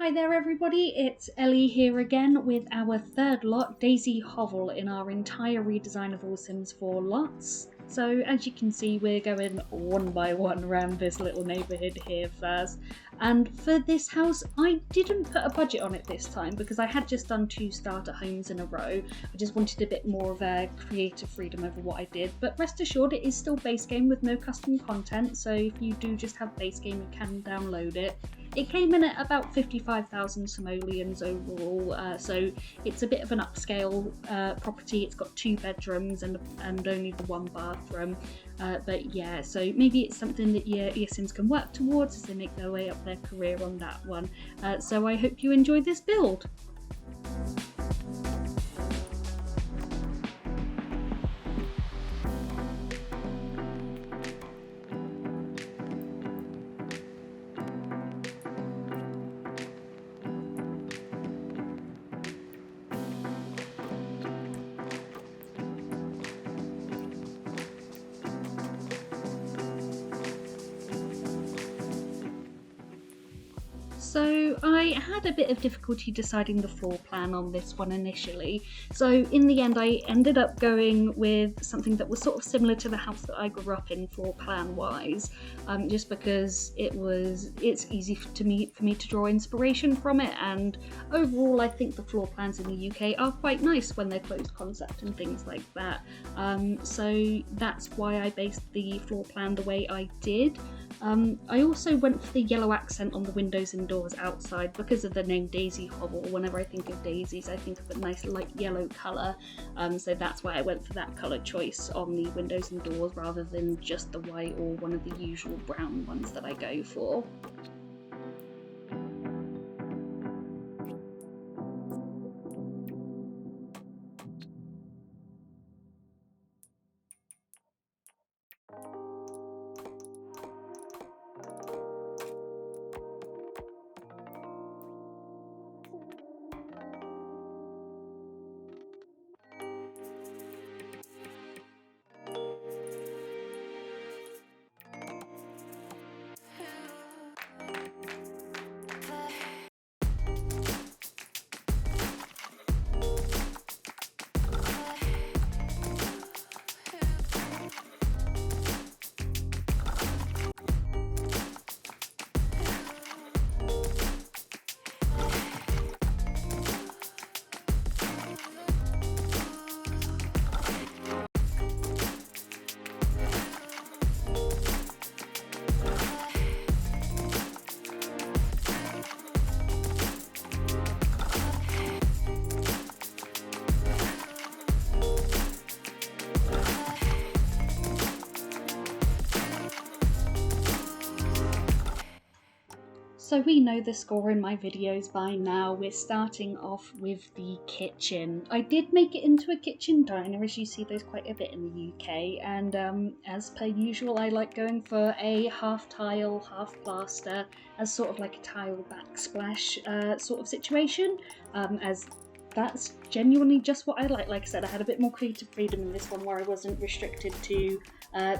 Hi there everybody, it's Ellie here again with our third lot, Daisy Hovel, in our entire redesign of All Sims 4 lots. So as you can see, we're going one by one around this little neighbourhood here first. And for this house, I didn't put a budget on it this time because I had just done 2 starter homes in a row. I just wanted a bit more of a creative freedom over what I did, but rest assured it is still base game with no custom content, so if you do just have base game you can download it. It came in at about 55,000 simoleons overall, so it's a bit of an upscale property. It's got 2 bedrooms and only the 1 bathroom. But yeah, so maybe it's something that your Sims can work towards as they make their way up their career on that one. So I hope you enjoy this build. So I had a bit of difficulty deciding the floor plan on this one initially. So in the end I ended up going with something that was sort of similar to the house that I grew up in floor plan wise, just because it's easy for me to draw inspiration from it, and overall I think the floor plans in the UK are quite nice when they're closed concept and things like that. So that's why I based the floor plan the way I did. I also went for the yellow accent on the windows and doors outside because of the name Daisy Hovel. Whenever I think of daisies I think of a nice light yellow colour, so that's why I went for that colour choice on the windows and doors rather than just the white or one of the usual brown ones that I go for. So we know the score in my videos by now. We're starting off with the kitchen. I did make it into a kitchen diner, as you see there's quite a bit in the UK, and as per usual I like going for a half tile, half plaster, as sort of like a tile backsplash sort of situation, as that's genuinely just what I like. Like I said, I had a bit more creative freedom in this one where I wasn't restricted to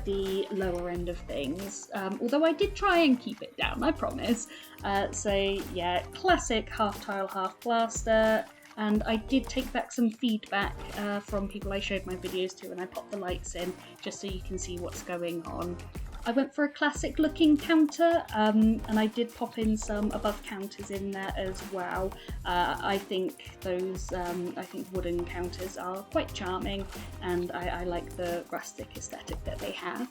the lower end of things, although I did try and keep it down, I promise. So yeah, classic half tile, half plaster, and I did take back some feedback from people I showed my videos to, and I popped the lights in just so you can see what's going on. I went for a classic looking counter, and I did pop in some above counters in there as well. I think those wooden counters are quite charming, and I like the rustic aesthetic that they have.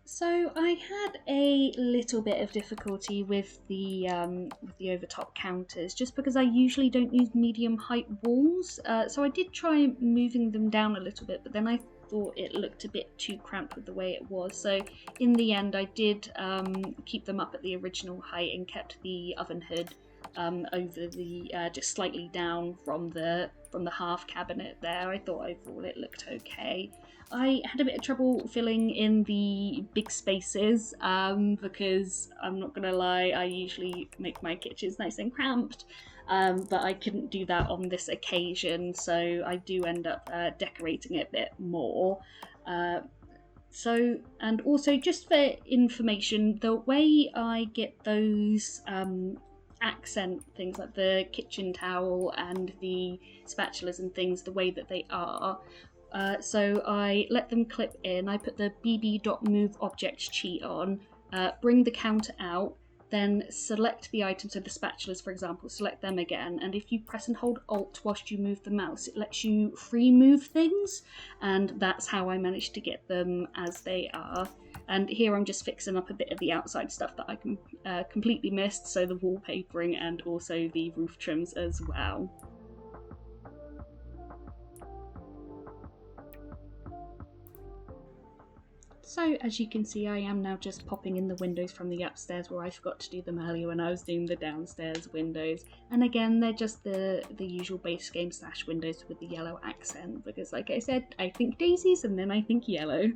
So I had a little bit of difficulty with the overtop counters, just because I usually don't use medium height walls. So I did try moving them down a little bit, but then I thought it looked a bit too cramped with the way it was. So in the end, I did keep them up at the original height and kept the oven hood over the just slightly down from the from the half cabinet there. I thought overall it looked okay. I had a bit of trouble filling in the big spaces because I'm not gonna lie, I usually make my kitchens nice and cramped, but I couldn't do that on this occasion, so I do end up decorating it a bit more. And also just for information, the way I get those accent things like the kitchen towel and the spatulas and things the way that they are, so I let them clip in, I put the bb.move object cheat on, bring the counter out, then select the item, so the spatulas for example, select them again, and if you press and hold Alt whilst you move the mouse, it lets you free move things, and that's how I managed to get them as they are. And here I'm just fixing up a bit of the outside stuff that I completely missed, so the wallpapering and also the roof trims as well. So as you can see, I am now just popping in the windows from the upstairs where I forgot to do them earlier when I was doing the downstairs windows. And again, they're just the usual base game / windows with the yellow accent, because like I said, I think daisies and then I think yellow.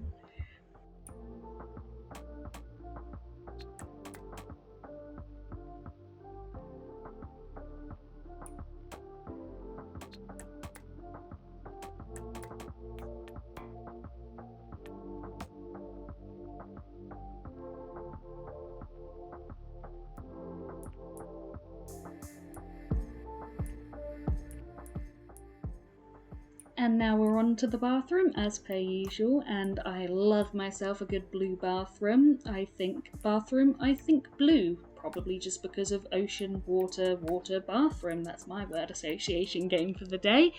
And now we're on to the bathroom as per usual, and I love myself a good blue bathroom. I think blue, probably just because of ocean, water, bathroom. That's my word association game for the day.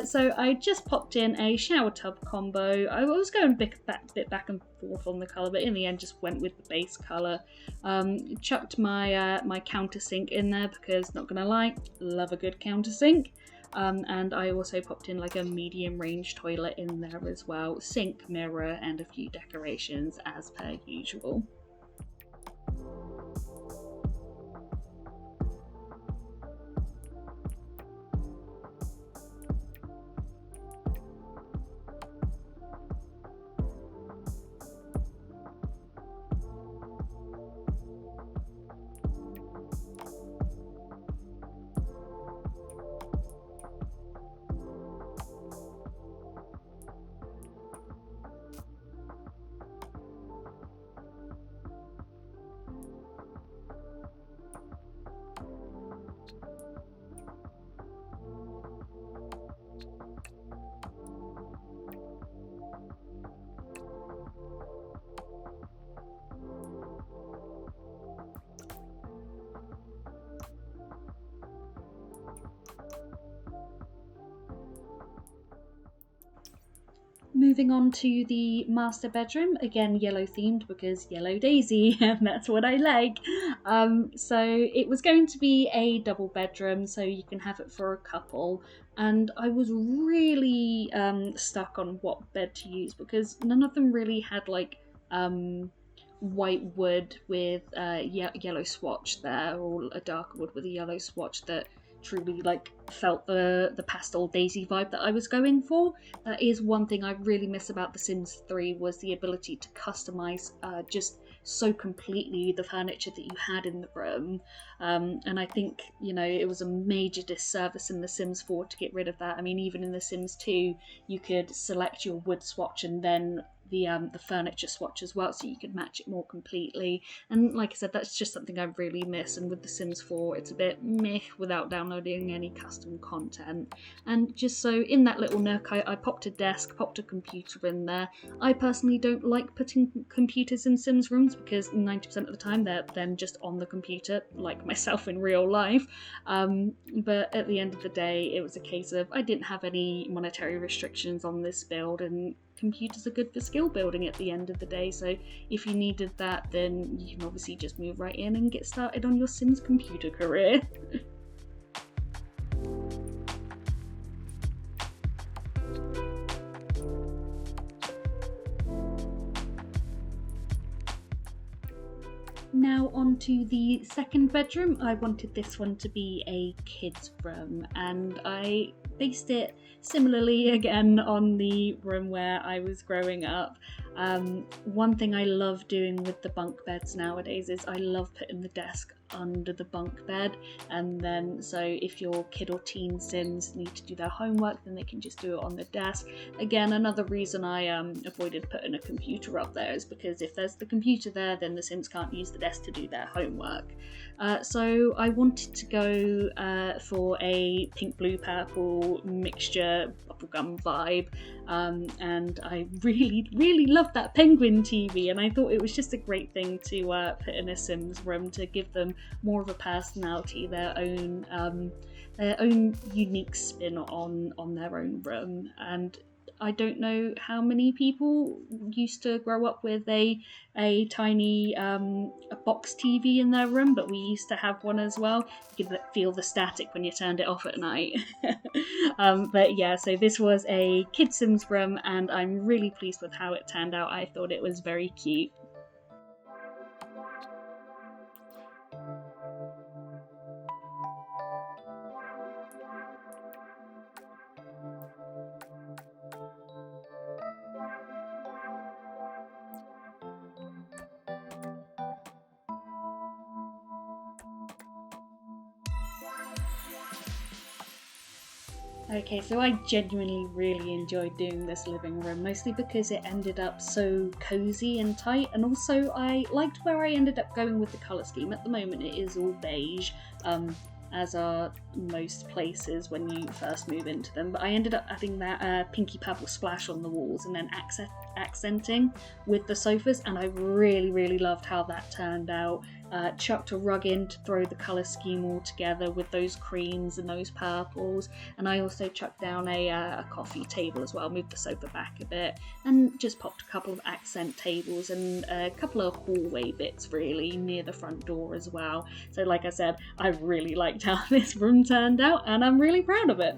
So I just popped in a shower tub combo. I was going a bit back and forth on the colour, but in the end just went with the base colour. Chucked my my countersink in there because, not gonna lie, love a good countersink. And I also popped in like a medium range toilet in there as well, sink, mirror, and a few decorations as per usual. Moving on to the master bedroom, again yellow themed because yellow daisy, and that's what I like. So it was going to be a double bedroom, so you can have it for a couple, and I was really stuck on what bed to use because none of them really had like white wood with yellow swatch there, or a darker wood with a yellow swatch that truly like felt the pastel daisy vibe that I was going for. That is one thing I really miss about The Sims 3, was the ability to customize just so completely the furniture that you had in the room, and I think, you know, it was a major disservice in The Sims 4 to get rid of that. I mean, even in The Sims 2 you could select your wood swatch and then the furniture swatch as well, so you could match it more completely. And like I said, that's just something I really miss, and with The Sims 4 it's a bit meh without downloading any custom content. And just so in that little nook, I popped a desk, popped a computer in there. I personally don't like putting computers in Sims rooms because 90% of the time they're then just on the computer, like myself in real life. But at the end of the day, it was a case of I didn't have any monetary restrictions on this build, and computers are good for skill building at the end of the day, so if you needed that, then you can obviously just move right in and get started on your Sims computer career. Now on to the second bedroom. I wanted this one to be a kid's room, and I based it similarly again on the room where I was growing up. One thing I love doing with the bunk beds nowadays is I love putting the desk under the bunk bed, and then so if your kid or teen Sims need to do their homework, then they can just do it on the desk. Again, another reason I avoided putting a computer up there is because if there's the computer there, then the Sims can't use the desk to do their homework. So I wanted to go for a pink, blue, purple mixture bubblegum vibe, and I really loved that penguin TV, and I thought it was just a great thing to put in a Sims room to give them more of a personality, their own unique spin on their own room. And I don't know how many people used to grow up with a tiny a box TV in their room, but we used to have one as well. You could feel the static when you turned it off at night. But yeah, so this was a Kid Sims room, and I'm really pleased with how it turned out. I thought it was very cute. Okay, so I genuinely really enjoyed doing this living room, mostly because it ended up so cozy and tight, and also I liked where I ended up going with the colour scheme. At the moment it is all beige, as are most places when you first move into them, but I ended up adding that pinky purple splash on the walls and then accenting with the sofas, and I really loved how that turned out. Chucked a rug in to throw the colour scheme all together with those creams and those purples, and I also chucked down a coffee table as well, moved the sofa back a bit, and just popped a couple of accent tables and a couple of hallway bits really near the front door as well. So like I said, I really liked how this room turned out, and I'm really proud of it.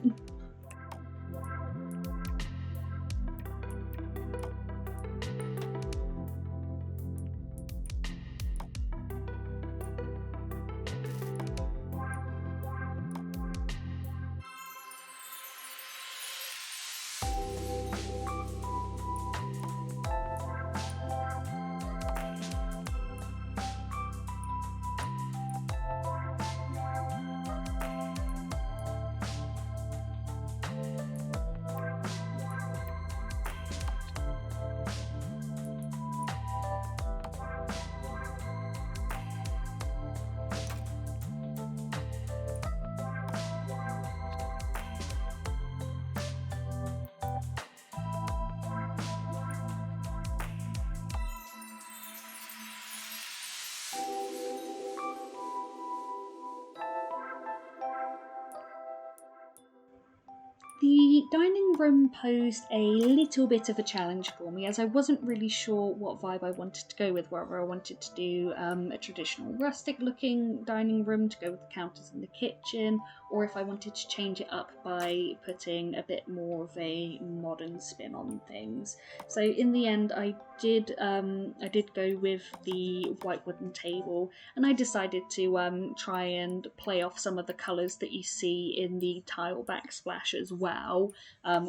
The dining room posed a little bit of a challenge for me, as I wasn't really sure what vibe I wanted to go with, whether I wanted to do a traditional rustic looking dining room to go with the counters in the kitchen, or if I wanted to change it up by putting a bit more of a modern spin on things. So in the end I did go with the white wooden table, and I decided to try and play off some of the colours that you see in the tile backsplash as well,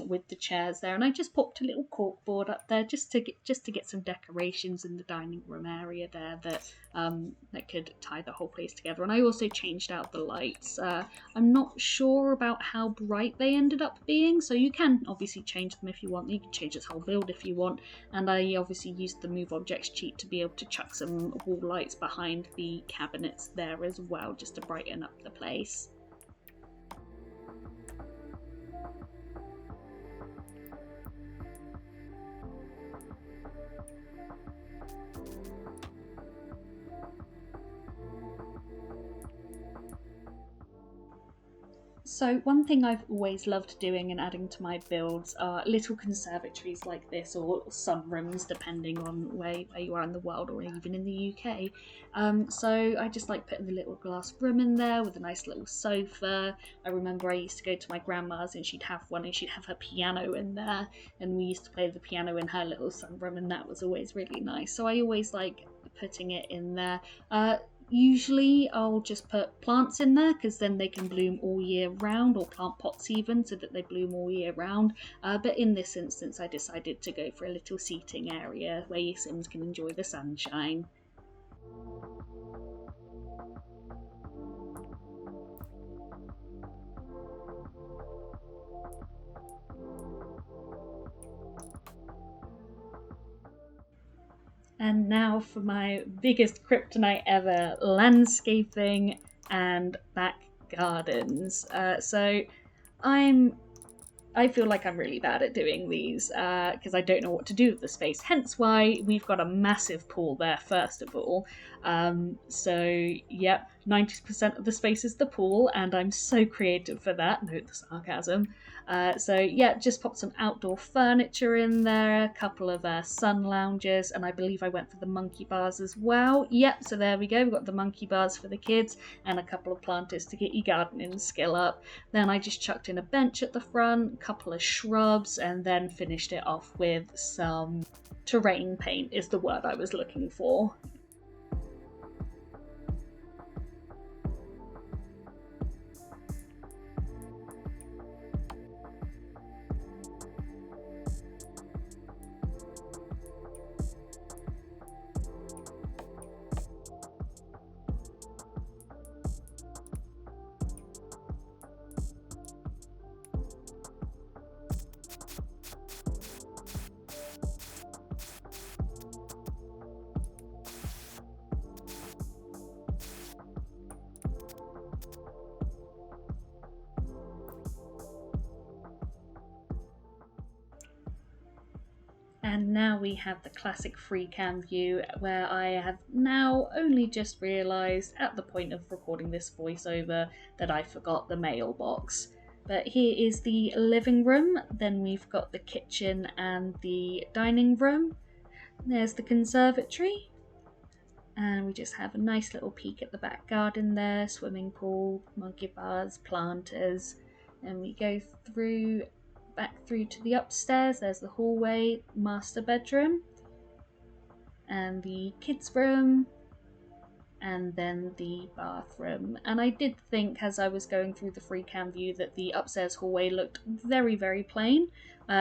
with the chairs there, and I just popped a little corkboard up there just to get some decorations in the dining room area there that could tie the whole place together. And I also changed out the lights. I'm not sure about how bright they ended up being, so you can obviously change them if you want. You can change this whole build if you want, and I obviously used the Move Objects cheat to be able to chuck some wall lights behind the cabinets there as well, just to brighten up the place. So one thing I've always loved doing and adding to my builds are little conservatories like this, or sunrooms depending on where you are in the world, or even in the UK. So I just like putting the little glass room in there with a nice little sofa. I remember I used to go to my grandma's and she'd have one, and she'd have her piano in there, and we used to play the piano in her little sunroom, and that was always really nice. So I always like putting it in there. Usually I'll just put plants in there because then they can bloom all year round, or plant pots even, so that they bloom all year round. But in this instance I decided to go for a little seating area where your Sims can enjoy the sunshine. And now for my biggest kryptonite ever, landscaping and back gardens. So I feel like I'm really bad at doing these because I don't know what to do with the space. Hence why we've got a massive pool there first of all. So yep, 90% of the space is the pool, and I'm so creative for that. Note the sarcasm. So yeah, just popped some outdoor furniture in there, a couple of sun lounges, and I believe I went for the monkey bars as well. Yep, so there we go. We've got the monkey bars for the kids and a couple of planters to get your gardening skill up. Then I just chucked in a bench at the front, a couple of shrubs, and then finished it off with some terrain paint is the word I was looking for. And now we have the classic free cam view, where I have now only just realised at the point of recording this voiceover that I forgot the mailbox. But here is the living room, then we've got the kitchen and the dining room. There's the conservatory, and we just have a nice little peek at the back garden there, swimming pool, monkey bars, planters, and we go back through to the upstairs. There's the hallway, master bedroom, and the kids' room, and then the bathroom. And I did think as I was going through the free cam view that the upstairs hallway looked very, very plain,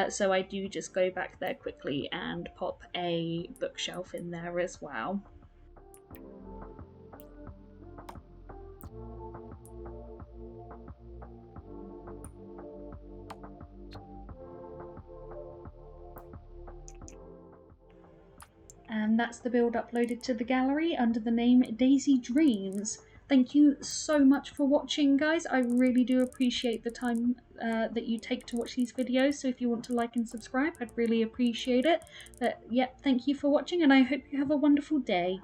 so I do just go back there quickly and pop a bookshelf in there as well. And that's the build uploaded to the gallery under the name Daisy Dreams. Thank you so much for watching, guys. I really do appreciate the time that you take to watch these videos. So if you want to like and subscribe, I'd really appreciate it. But yeah, thank you for watching, and I hope you have a wonderful day.